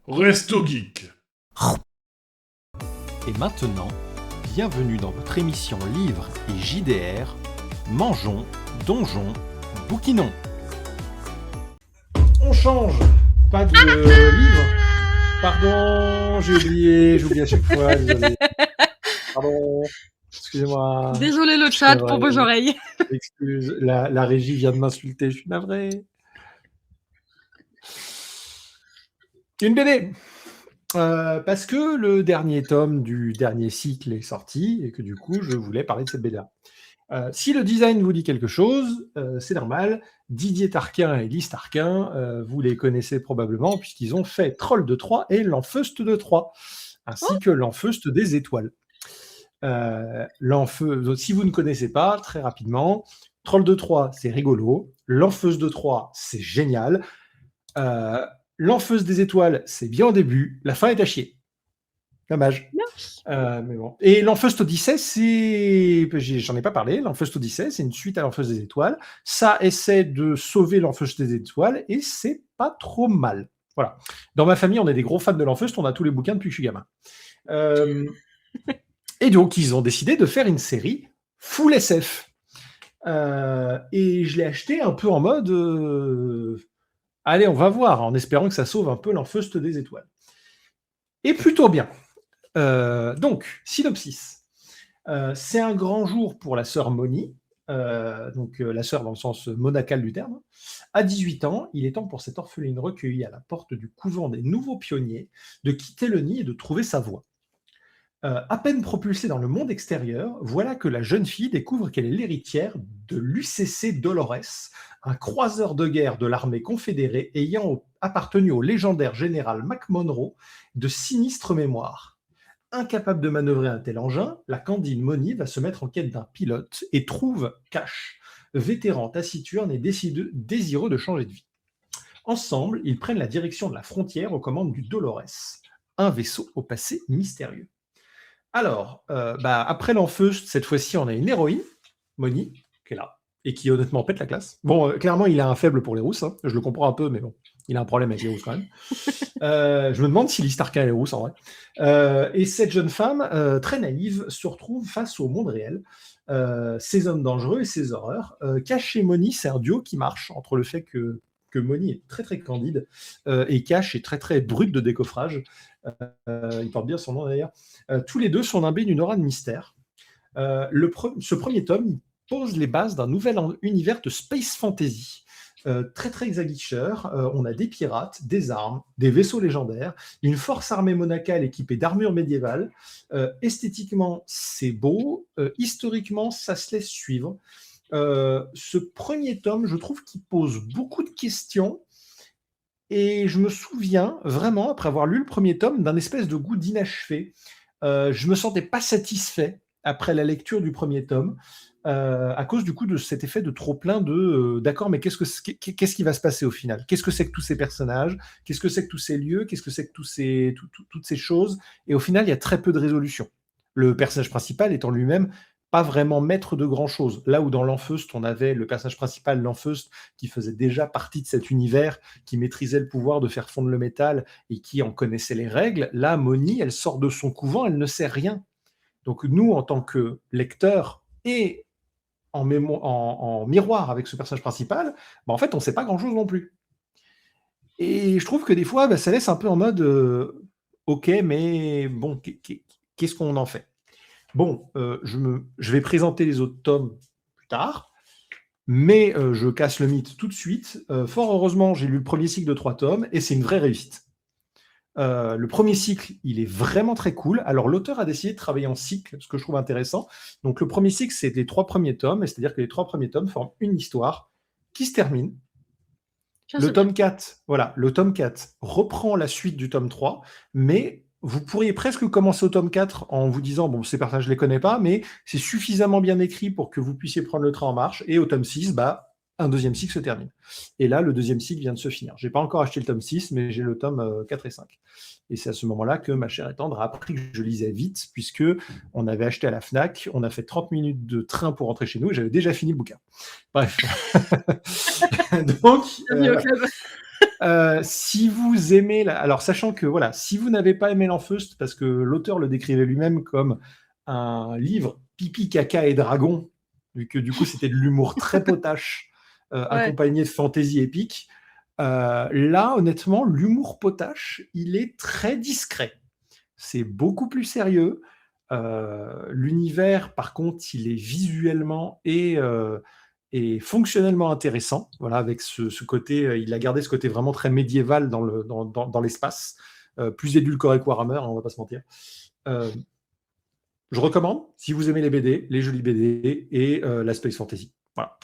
Resto Geek. Et maintenant, bienvenue dans votre émission Livres et JDR, Mangeons, Donjons, Bouquinons. On change. Pas de livre. Pardon, j'ai oublié à chaque fois, désolé. Pardon, excusez-moi. Désolé le chat pour vos oreilles. Excuse, la régie vient de m'insulter, je suis navré. Une BD. Parce que le dernier tome du dernier cycle est sorti et que du coup, je voulais parler de cette BD. Si le design vous dit quelque chose, c'est normal. Didier Tarquin et Lise Tarquin, vous les connaissez probablement puisqu'ils ont fait Troll de Troie et l'Enfeuste de Troie, ainsi que l'Enfeuste des Étoiles. Si vous ne connaissez pas, très rapidement, Troll de Troie, c'est rigolo. L'Enfeuste de Troie, c'est génial. L'Enfeuste des Étoiles, c'est bien au début. La fin est à chier. Dommage. Mais bon. Et l'Enfeuste Odyssée, j'en ai pas parlé. L'Enfeuste Odyssée, c'est une suite à l'Enfeuste des Étoiles. Ça essaie de sauver l'Enfeuste des Étoiles et c'est pas trop mal. Voilà. Dans ma famille, on est des gros fans de l'Enfeuste. On a tous les bouquins depuis que je suis gamin. Et donc, ils ont décidé de faire une série full SF. Et je l'ai acheté un peu en mode allez, on va voir, en espérant que ça sauve un peu l'Enfeuste des Étoiles. Et plutôt bien. Donc, synopsis. C'est un grand jour pour la sœur Moni, la sœur dans le sens monacal du terme. À 18 ans, il est temps pour cette orpheline recueillie à la porte du couvent des nouveaux pionniers de quitter le nid et de trouver sa voie. À peine propulsée dans le monde extérieur, voilà que la jeune fille découvre qu'elle est l'héritière de l'UCC Dolores, un croiseur de guerre de l'armée confédérée ayant appartenu au légendaire général Mac Monroe de sinistre mémoire. Incapable de manœuvrer un tel engin, la candide Moni va se mettre en quête d'un pilote et trouve Cash, vétéran taciturne et désireux de changer de vie. Ensemble, ils prennent la direction de la frontière aux commandes du Dolores, un vaisseau au passé mystérieux. Alors, après l'Enfeuste, cette fois-ci, on a une héroïne, Moni, qui est là, et qui honnêtement pète la classe. Bon, clairement, il a un faible pour les rousses, hein. Je le comprends un peu, mais bon, il a un problème avec les rousses quand même. Je me demande si Lise Tarquin est rousse, en vrai. Et cette jeune femme, très naïve, se retrouve face au monde réel, ses hommes dangereux et ses horreurs. Cash et Moni, c'est un duo qui marche entre le fait que Moni est très très candide et Cash est très très brut de décoffrage. Il porte bien son nom d'ailleurs. Tous les deux sont imbés d'une aura de mystère. Ce premier tome pose les bases d'un nouvel univers de space fantasy. Très très aguicheur. On a des pirates, des armes, des vaisseaux légendaires, une force armée monacale équipée d'armures médiévales. Esthétiquement, c'est beau. Historiquement, ça se laisse suivre. Ce premier tome, je trouve qu'il pose beaucoup de questions. Et je me souviens vraiment, après avoir lu le premier tome, d'un espèce de goût d'inachevé. Je me sentais pas satisfait après la lecture du premier tome, à cause du coup de cet effet de trop-plein de d'accord, mais qu'est-ce qui va se passer au final? Qu'est-ce que c'est que tous ces personnages? Qu'est-ce que c'est que tous ces lieux? Qu'est-ce que c'est que toutes ces choses? Et au final, il y a très peu de résolution. Le personnage principal étant lui-même pas vraiment maître de grand-chose. Là où dans l'Enfeuste, on avait le personnage principal, l'Enfeuste, qui faisait déjà partie de cet univers, qui maîtrisait le pouvoir de faire fondre le métal et qui en connaissait les règles, là, Moni, elle sort de son couvent, elle ne sait rien. Donc nous, en tant que lecteurs et en miroir avec ce personnage principal, en fait, on ne sait pas grand-chose non plus. Et je trouve que des fois, ça laisse un peu en mode ok, mais bon, qu'est-ce qu'on en fait? Bon, je vais présenter les autres tomes plus tard, mais je casse le mythe tout de suite. Fort heureusement, j'ai lu le premier cycle de 3 tomes et c'est une vraie réussite. Le premier cycle, il est vraiment très cool. Alors, l'auteur a décidé de travailler en cycle, ce que je trouve intéressant. Donc, le premier cycle, c'est les 3 premiers tomes, c'est-à-dire que les 3 premiers tomes forment une histoire qui se termine. Le tome 4 reprend la suite du tome 3, mais vous pourriez presque commencer au tome 4 en vous disant, bon, ces personnages, je ne les connais pas, mais c'est suffisamment bien écrit pour que vous puissiez prendre le train en marche, et au tome 6, un deuxième cycle se termine. Et là, le deuxième cycle vient de se finir. Je n'ai pas encore acheté le tome 6, mais j'ai le tome 4 et 5. Et c'est à ce moment-là que ma chère et tendre a appris que je lisais vite, puisque on avait acheté à la FNAC, on a fait 30 minutes de train pour rentrer chez nous, et j'avais déjà fini le bouquin. Bref. Donc, Si vous aimez, alors sachant que voilà, si vous n'avez pas aimé l'Enfeust, parce que l'auteur le décrivait lui-même comme un livre pipi, caca et dragon, vu que du coup c'était de l'humour très potache, accompagné de fantaisie épique. Là, honnêtement, l'humour potache, il est très discret. C'est beaucoup plus sérieux. L'univers, par contre, il est visuellement et fonctionnellement intéressant. Voilà, avec ce côté, il a gardé ce côté vraiment très médiéval dans l'espace, plus édulcoré que Warhammer, hein, on va pas se mentir. Je recommande si vous aimez les BD, les jolies BD et la space fantasy. Voilà.